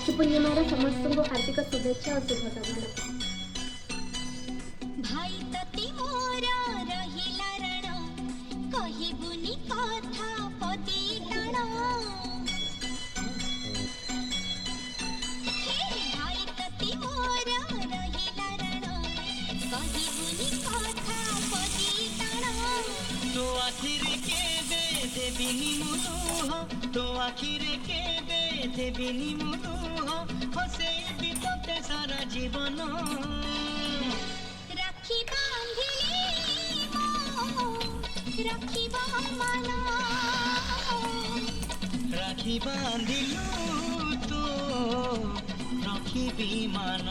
राखी पूर्णिमार समस्त को हार्दिक शुभेच्छा और शुभकामना। भाई तती मोरा रहिला रण कहिबुनी कथा पदी टाण भाई तती मोरा रहिला रण कहिबुनी कथा पदी टाण तो आखिरे के दे देबिनी मुलुह तो आखिरे के दे देबिनी मुलुह हसे भी तोते सारा जीवन राखी बांधिली राखी मन राखी बांधिलु तो राखी भी मान।